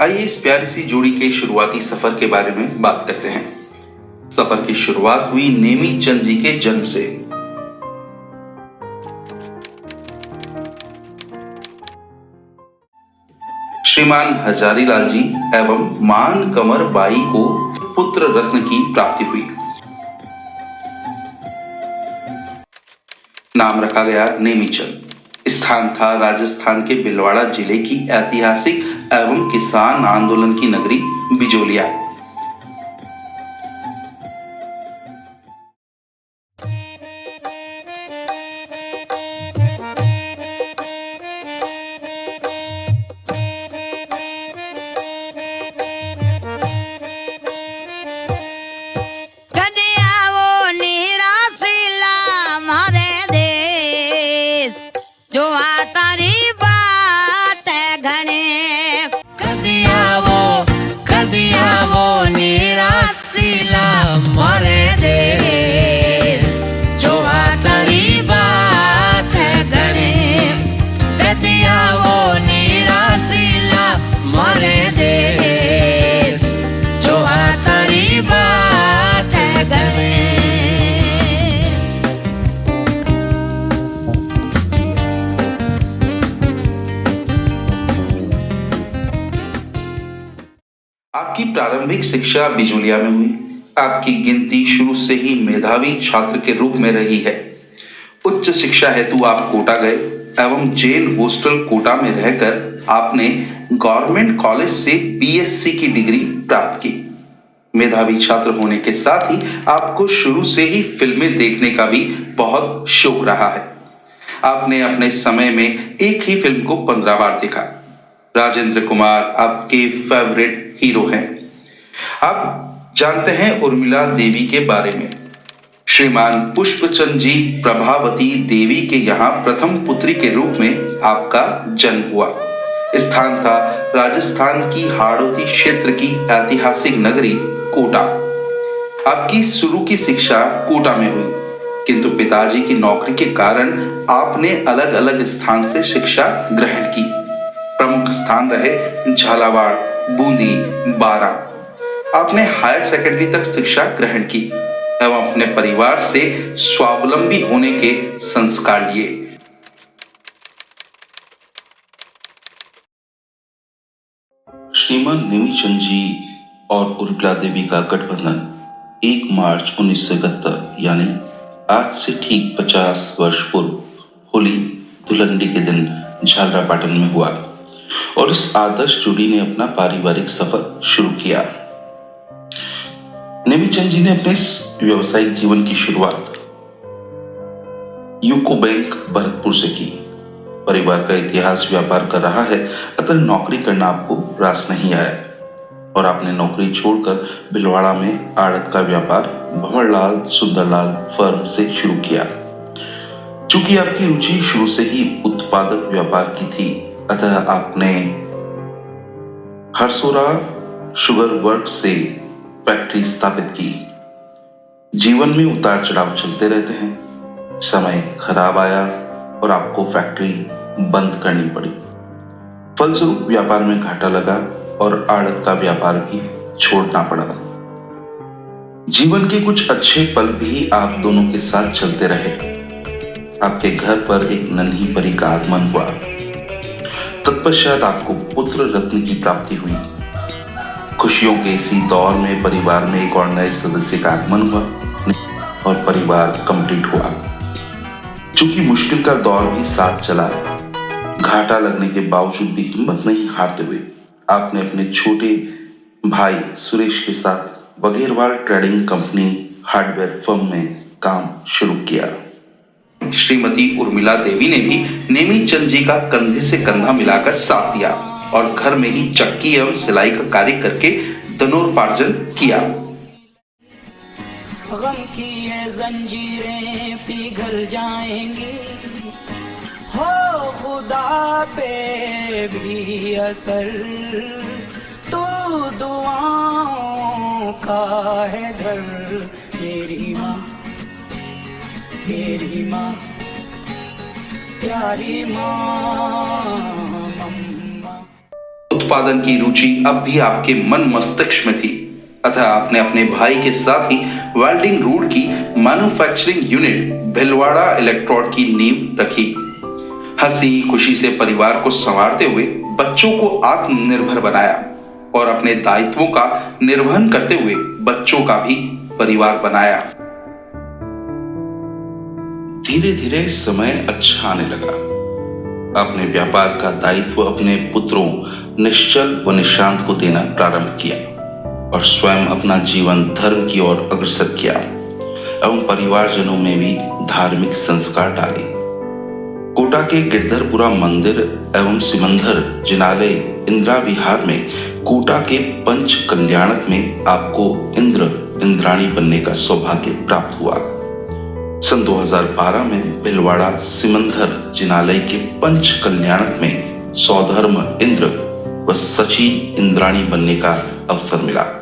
आइए इस प्यारी सी जोड़ी के शुरुआती सफर के बारे में बात करते हैं। सफर की शुरुआत हुई नेमी चंद जी के जन्म से। श्रीमान हजारीलाल जी एवं मान कंवर बाई को पुत्र रत्न की प्राप्ति हुई। नाम रखा गया नेमीचंद। स्थान था राजस्थान के भिलवाड़ा जिले की ऐतिहासिक एवं किसान आंदोलन की नगरी बिजोलिया। आपकी प्रारंभिक शिक्षा बिजोलिया में हुई। आपकी गिनती शुरू से ही मेधावी छात्र के रूप में रही है। उच्च शिक्षा हेतु आप कोटा गए एवं जेल हॉस्टल कोटा में रहकर आपने गवर्नमेंट कॉलेज से बीएससी की डिग्री प्राप्त की। मेधावी छात्र होने के साथ ही आपको शुरू से ही फिल्में देखने का भी बहुत शौक रहा है। आपने अपने समय में एक ही फिल्म को 15 बार देखा। राजेंद्र कुमार आपके फेवरेट हीरो हैं। आप जानते हैं उर्मिला देवी के बारे में। श्रीमान पुष्पचंद जी प्रभावती देवी के यहाँ प्रथम पुत्री के रूप में आपका जन्म हुआ। स्थान था राजस्थान की हाड़ौती क्षेत्र की ऐतिहासिक नगरी कोटा। आपकी शुरू की शिक्षा कोटा में हुई, किंतु पिताजी की नौकरी के कारण आपने अलग अलग स्थान से शिक्षा ग्रहण की। प्रमुख स्थान रहे झालावाड़, बूंदी, बारा। आपने हायर सेकेंडरी तक शिक्षा ग्रहण की एवं अपने परिवार से स्वावलंबी होने के संस्कार लिए। श्रीमान नेमीचंद जी और उर्मिला देवी का गठबंधन 1 मार्च 1971 यानी आज से ठीक 50 वर्ष पूर्व होली धुलंडी के दिन झालरापाटन में हुआ और इस आदर्श जोड़ी ने अपना पारिवारिक सफर शुरू किया। नेमीचंद जी ने अपने व्यावसायिक जीवन की शुरुआत यूको बैंक भरतपुर से की। परिवार का इतिहास व्यापार कर रहा है, अतः नौकरी करना आपको रास नहीं आया और आपने नौकरी छोड़कर भिलवाड़ा में आड़त का व्यापार भंवरलाल सुंदरलाल फर्म से शुरू किया। चूंकि आपकी रुचि शुरू से ही उत्पादक व्यापार की थी, अतः आपने हरसोरा शुगर वर्क से फैक्ट्री स्थापित की। जीवन में उतार चढ़ाव चलते रहते हैं। समय खराब आया और आपको फैक्ट्री बंद करनी पड़ी। फलस्वरूप व्यापार में घाटा लगा और आड़त का व्यापार भी छोड़ना पड़ा। जीवन के कुछ अच्छे पल भी आप दोनों के साथ चलते रहे। आपके घर पर एक नन्ही परी का आगमन हुआ। तत्पश्चात आपको पुत्र रत्न की प्राप्ति हुई। खुशियों के इसी दौर में परिवार में एक और नए सदस्य का आगमन हुआ और परिवार कंप्लीट हुआ। चूंकि मुश्किल का दौर भी साथ चला, घाटा लगने के बावजूद भी हिम्मत नहीं हारते हुए आपने अपने छोटे भाई सुरेश के साथ Bagherwal trading company hardware firm में काम शुरू किया। श्रीमती उर्मिला देवी ने भी नेमीचंद जी का कंधे से कंधा मिलाकर साथ दिया और घर में ही चक्की एवं सिलाई का कार्य करके धनोपार्जन किया। गम की ये जंजीरें पिघल जाएंगी, हो खुदा पे भी असर, तो दुआओं का है घर। मेरी माँ, मेरी माँ, प्यारी माँ। उत्पादन की रुचि अब भी आपके मन मस्तिष्क में थी, अतः आपने अपने भाई के साथ ही वेल्डिंग रोड की मैन्युफैक्चरिंग यूनिट भिलवाड़ा इलेक्ट्रोड की नींव रखी। हंसी खुशी से परिवार को संवारते हुए बच्चों को आत्मनिर्भर बनाया और अपने दायित्वों का निर्वहन करते हुए बच्चों का भी परिवार बनाया। धीरे धीरे समय अच्छा आने लगा। अपने व्यापार का दायित्व अपने पुत्रों निश्चल व निशांत को देना प्रारंभ किया और स्वयं अपना जीवन धर्म की ओर अग्रसर किया एवं परिवारजनों में भी धार्मिक संस्कार डाले। कोटा के गिरधरपुरा मंदिर एवं सिमंदर जिनालय इंदिरा विहार में कोटा के पंच कल्याणक में आपको इंद्र इंद्राणी बनने का सौभाग्य प्राप्त हुआ। सन 2012 में भिलवाड़ा सिमंदर जिनालय के पंच कल्याणक में सौधर्म इंद्र व सची इंद्राणी बनने का अवसर मिला।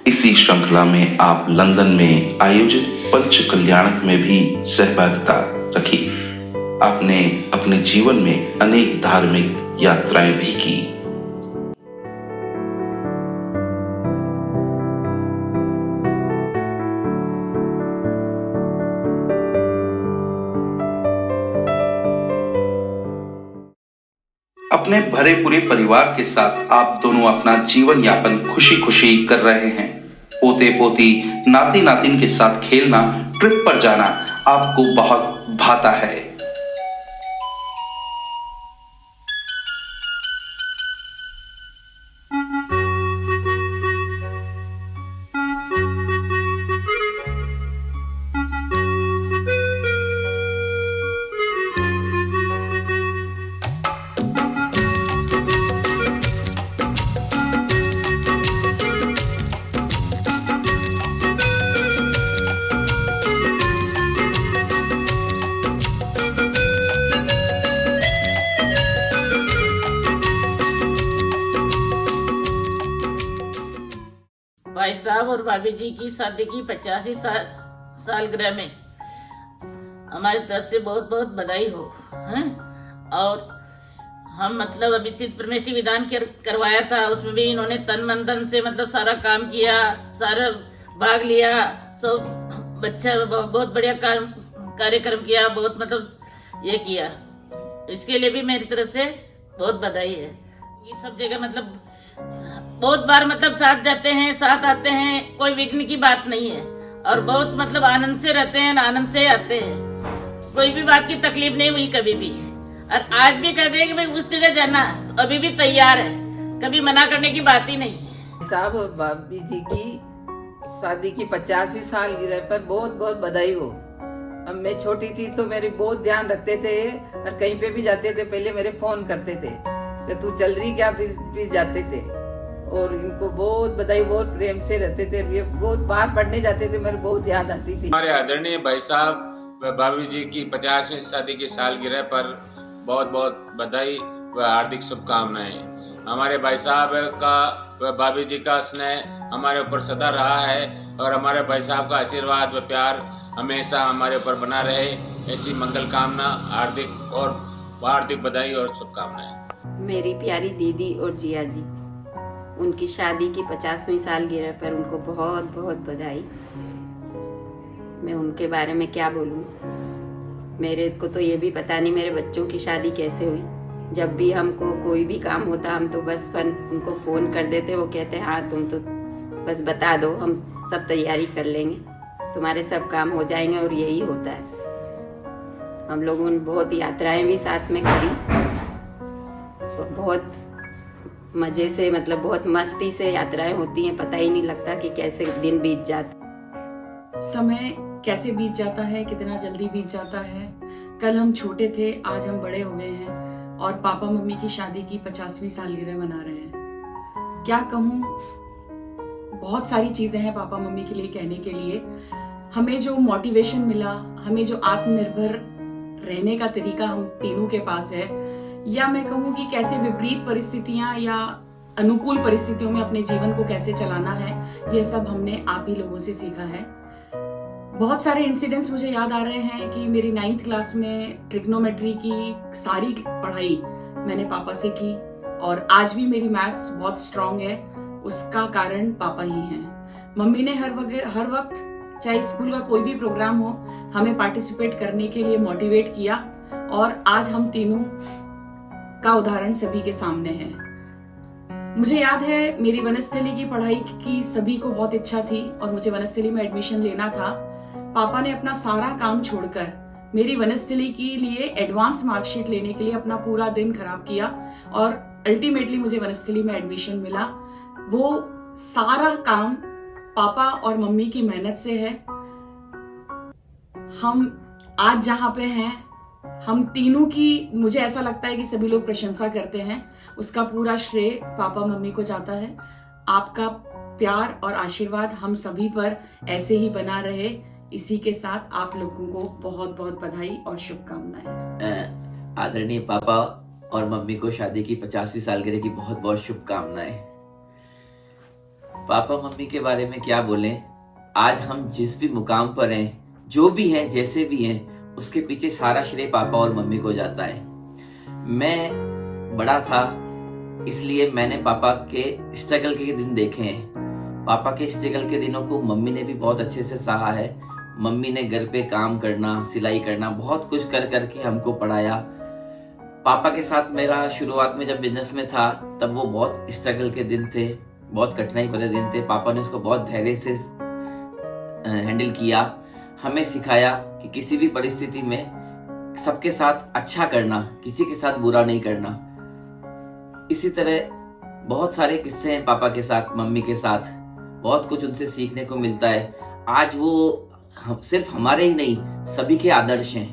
इसी श्रृंखला में आप लंदन में आयोजित पंच कल्याणक में भी सहभागिता रखी। आपने अपने जीवन में अनेक धार्मिक यात्राएं भी की। अपने भरे पूरे परिवार के साथ आप दोनों अपना जीवन यापन खुशी खुशी कर रहे हैं। पोते पोती नाती नातिन के साथ खेलना, ट्रिप पर जाना आपको बहुत भाता है। भाई साहब और भाभी जी की शादी की 85 सालगिरह में हमारी तरफ से बहुत बहुत बधाई हो हैं। और हम मतलब अभी सिद्ध परमेष्टि विधान करवाया था, उसमें भी इन्होंने तन मन धन से मतलब सारा काम किया, सारा भाग लिया, सब बच्चा बहुत बढ़िया कार्यक्रम किया, बहुत मतलब ये किया। इसके लिए भी मेरी तरफ से बहुत बधाई है। ये सब जगह मतलब बहुत बार मतलब साथ जाते हैं, साथ आते हैं, कोई विघ्न की बात नहीं है और बहुत मतलब आनंद से रहते हैं, आनंद से आते हैं। कोई भी बात की तकलीफ नहीं हुई कभी भी। और आज भी कहते हैं कि भाई उस जगह जाना, तो अभी भी तैयार है, कभी मना करने की बात ही नहीं है। साहब और भाभी जी की शादी की 85 सालगिरह पर बहुत बहुत बधाई हो। अब मैं छोटी थी तो मेरी बहुत ध्यान रखते थे और कहीं पे भी जाते थे पहले मेरे फोन करते थे कि तू चल रही क्या, फिर जाते थे। और इनको बहुत बधाई, बहुत प्रेम से रहते थे। ये बहुत बाहर पढ़ने जाते थे, मेरे बहुत याद आती थी। हमारे आदरणीय भाई साहब व भाभी जी की 50वीं शादी की सालगिरह पर बहुत बहुत बधाई व हार्दिक शुभकामनाएं। हमारे भाई साहब का व भाभी जी का स्नेह हमारे ऊपर सदा रहा है और हमारे भाई साहब का आशीर्वाद व प्यार हमेशा हमारे ऊपर बना रहे, ऐसी मंगल कामना, हार्दिक बधाई और शुभकामनाएं। मेरी प्यारी दीदी और जिया जी, उनकी शादी की 50वीं सालगिरह पर उनको बहुत बहुत बधाई। मैं उनके बारे में क्या बोलूं, मेरे को तो ये भी पता नहीं मेरे बच्चों की शादी कैसे हुई। जब भी हमको कोई भी काम होता हम तो बस उनको फोन कर देते, वो कहते हाँ तुम तो बस बता दो, हम सब तैयारी कर लेंगे, तुम्हारे सब काम हो जाएंगे। और यही होता है। हम लोगों ने बहुत यात्राएं भी साथ में करी और बहुत मजे से, मतलब बहुत मस्ती से यात्राएं होती हैं, पता ही नहीं लगता कि कैसे दिन बीत जाता। समय कैसे बीत जाता है, कितना जल्दी बीत जाता है। कल हम छोटे थे, आज हम बड़े हो गए हैं और पापा मम्मी की शादी की 50वीं सालगिरह मना रहे हैं। क्या कहूँ, बहुत सारी चीजें हैं पापा मम्मी के लिए कहने के लिए। हमें जो मोटिवेशन मिला, हमें जो आत्मनिर्भर रहने का तरीका हम तीनों के पास है, या मैं कहूँ कि कैसे विपरीत परिस्थितियां या अनुकूल परिस्थितियों में अपने जीवन को कैसे चलाना है, यह सब हमने आप ही लोगों से सीखा है। बहुत सारे इंसिडेंट्स मुझे याद आ रहे हैं कि मेरी 9th क्लास में ट्रिग्नोमेट्री की सारी पढ़ाई मैंने पापा से की और आज भी मेरी मैथ्स बहुत स्ट्रांग है, उसका कारण पापा ही हैं। मम्मी ने हर वक्त चाहे स्कूल का कोई भी प्रोग्राम हो, हमें पार्टिसिपेट करने के लिए मोटिवेट किया और आज हम तीनों का उदाहरण सभी के सामने है। मुझे याद है मेरी वनस्थली की पढ़ाई की सभी को बहुत इच्छा थी और मुझे वनस्थली में एडमिशन लेना था। पापा ने अपना सारा काम छोड़कर मेरी वनस्थली के लिए एडवांस मार्कशीट लेने के लिए अपना पूरा दिन खराब किया और अल्टीमेटली मुझे वनस्थली में एडमिशन मिला। वो सारा काम पापा और मम्मी की मेहनत से है। हम आज जहां पे हैं, हम तीनों की, मुझे ऐसा लगता है कि सभी लोग प्रशंसा करते हैं, उसका पूरा श्रेय पापा मम्मी को जाता है। आपका प्यार और आशीर्वाद हम सभी पर ऐसे ही बना रहे। इसी के साथ आप लोगों को बहुत बहुत बधाई और शुभकामनाएं। आदरणीय पापा और मम्मी को शादी की 50वीं सालगिरह की बहुत बहुत शुभकामनाएं। पापा मम्मी के बारे में क्या बोलें, आज हम जिस भी मुकाम पर हैं, जो भी हैं, जैसे भी हैं, उसके पीछे सारा श्रेय पापा और मम्मी को जाता है। मैं बड़ा था इसलिए मैंने पापा के स्ट्रगल के दिन देखे हैं। पापा के स्ट्रगल के दिनों को मम्मी ने भी बहुत अच्छे से सहा है। मम्मी ने घर पे काम करना, सिलाई करना, बहुत कुछ कर करके हमको पढ़ाया। पापा के साथ मेरा शुरुआत में जब बिजनेस में था तब वो बहुत स्ट्रगल के दिन थे, बहुत कठिनाई भरे दिन थे। पापा ने उसको बहुत धैर्य से हैंडल किया, हमें सिखाया कि किसी भी परिस्थिति में सबके साथ अच्छा करना, किसी के साथ बुरा नहीं करना। इसी तरह बहुत सारे किस्से हैं पापा के साथ, मम्मी के साथ, बहुत कुछ उनसे सीखने को मिलता है। आज वो सिर्फ हमारे ही नहीं, सभी के आदर्श हैं।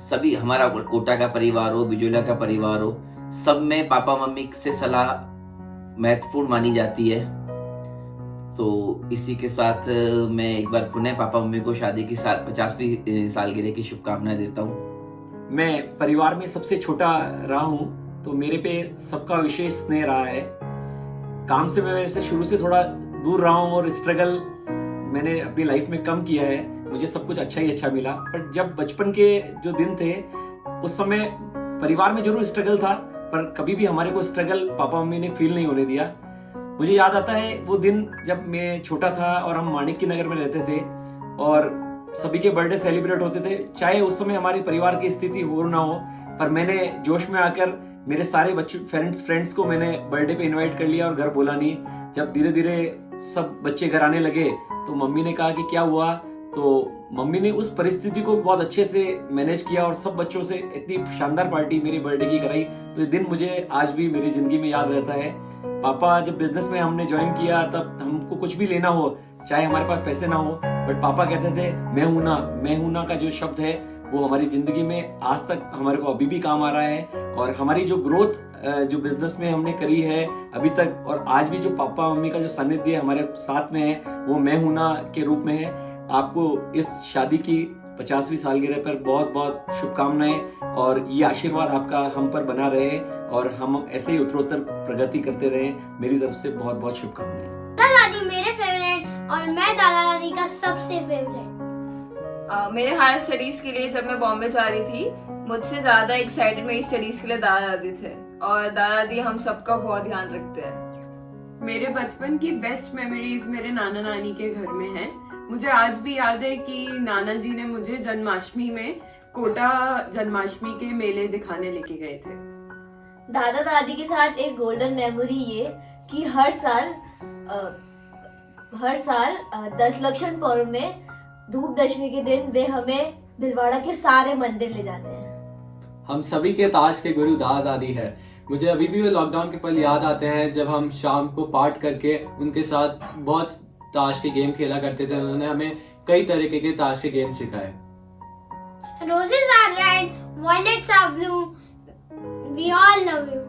सभी, हमारा कोटा का परिवार हो, बिजोलिया का परिवार हो, सब में पापा मम्मी से सलाह महत्वपूर्ण मानी जाती है। तो इसी के साथ मैं एक बार पुनः पापा मम्मी को शादी की 50वीं सालगिरह की शुभकामनाएं देता हूँ। मैं परिवार में सबसे छोटा रहा हूँ तो मेरे पे सबका विशेष स्नेह रहा है। काम से मैं वैसे शुरू से थोड़ा दूर रहा हूँ और स्ट्रगल मैंने अपनी लाइफ में कम किया है। मुझे सब कुछ अच्छा ही अच्छा मिला, पर जब बचपन के जो दिन थे उस समय परिवार में जरूर स्ट्रगल था, पर कभी भी हमारे को स्ट्रगल पापा मम्मी ने फील नहीं होने दिया। मुझे याद आता है वो दिन जब मैं छोटा था और हम माणिक्य नगर में रहते थे और सभी के बर्थडे सेलिब्रेट होते थे, चाहे उस समय हमारे परिवार की स्थिति हो ना हो, पर मैंने जोश में आकर मेरे सारे बच्चों फ्रेंड्स को मैंने बर्थडे पे इनवाइट कर लिया और घर बोला नहीं। जब धीरे धीरे सब बच्चे घर आने लगे तो मम्मी ने कहा कि क्या हुआ, तो मम्मी ने उस परिस्थिति को बहुत अच्छे से मैनेज किया और सब बच्चों से इतनी शानदार पार्टी मेरे बर्थडे की कराई। तो ये दिन मुझे आज भी मेरी जिंदगी में याद रहता है। पापा जब बिजनेस में हमने ज्वाइन किया तब हमको कुछ भी लेना हो, चाहे हमारे पास पैसे ना हो, बट पापा कहते थे मैं हूं ना का जो शब्द है वो हमारी जिंदगी में आज तक हमारे को अभी भी काम आ रहा है। और हमारी जो ग्रोथ जो बिजनेस में हमने करी है अभी तक, और आज भी जो पापा मम्मी का जो सानिध्य हमारे साथ में है वो मैं हूं ना के रूप में है। आपको इस शादी की 50वीं सालगिरह पर बहुत बहुत शुभकामनाएं और ये आशीर्वाद आपका हम पर बना रहे और हम ऐसे ही उत्तरोत्तर प्रगति करते रहे। मेरी तरफ से बहुत बहुत शुभकामनाएं। दादी मेरे फेवरेट और मैं दादा दादी का सबसे फेवरेट। मेरे हायर स्टडीज के लिए जब मैं बॉम्बे जा रही थी, मुझसे ज्यादा एक्साइटेड मेरी स्टडीज के लिए दादा दादी थे और दादा दादी हम सबका बहुत ध्यान रखते हैं। मेरे बचपन की बेस्ट मेमोरीज मेरे नाना नानी के घर में है। मुझे आज भी याद है कि नाना जी ने मुझे जन्माष्टमी में कोटा जन्माष्टमी के मेले दिखाने लेके गए थे। दादा दादी के साथ एक गोल्डन मेमोरी ये कि हर साल हर साल दशलक्षण पर्व में धूप दशमी के दिन वे हमें भिलवाड़ा के सारे मंदिर ले जाते हैं। हम सभी के ताश के गुरु दादा दादी है। मुझे अभी भी वो लॉकडाउन के पल याद आते हैं जब हम शाम को पार्ट करके उनके साथ बहुत ताश के गेम खेला करते थे। उन्होंने हमें कई तरीके के ताश के गेम सिखाए। Roses are red, violets are blue. We all love you.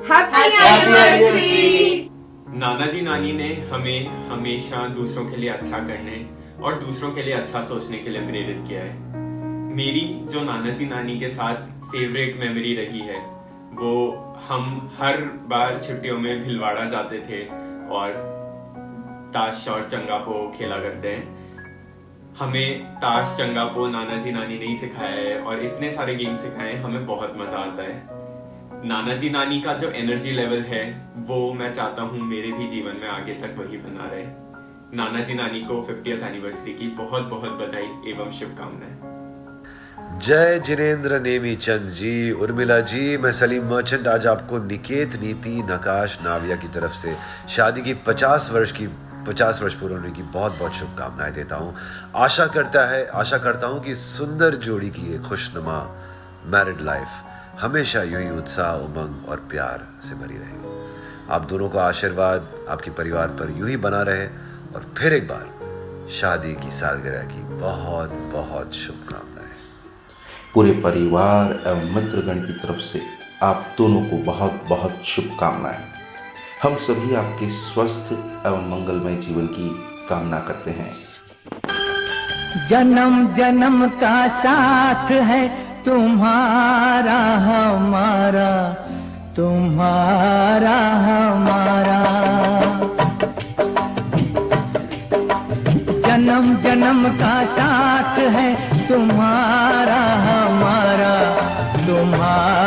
Happy anniversary! नाना जी नानी ने हमें हमेशा दूसरों के लिए अच्छा करने और दूसरों के लिए अच्छा सोचने के लिए प्रेरित किया है। मेरी जो नाना जी नानी के साथ फेवरेट मेमोरी रही है वो हम हर बार छुट्टियों में भिलवाड़ा जाते थे और ताश और चंगापो खेला करते हैं। हमें ताश चंगापो नाना जी नानी ने ही सिखाया है और इतने सारे गेम सिखाए हैं, हमें बहुत मजा आता है। नाना जी नानी का जो एनर्जी लेवल है वो मैं चाहता हूँ मेरे भी जीवन में आगे तक वही बना रहे। नाना जी नानी को 50th एनिवर्सरी की बहुत बहुत बधाई एवं शुभकामनाएं। जय जिनेंद्र नेमी चंद जी, उर्मिला जी, मैं सलीम मर्चेंट आज आपको निकेत नीति नकाश नाविया की तरफ से शादी की 50 वर्ष पूरे होने की बहुत बहुत शुभकामनाएं देता हूं। आशा करता हूं कि सुंदर जोड़ी की ये खुशनुमा मैरिड लाइफ हमेशा यूं ही उत्साह, उमंग और प्यार से भरी रहे। आप दोनों का आशीर्वाद आपके परिवार पर यूं ही बना रहे और फिर एक बार शादी की सालगिरह की बहुत बहुत शुभकामनाएं। पूरे परिवार एवं मित्रगण की तरफ से आप दोनों को बहुत बहुत शुभकामनाएं। हम सभी आपके स्वस्थ एवं मंगलमय जीवन की कामना करते हैं। जन्म जन्म का साथ है तुम्हारा हमारा, तुम्हारा हमारा। जन्म जन्म का साथ है तुम्हारा हमारा, तुम्हारा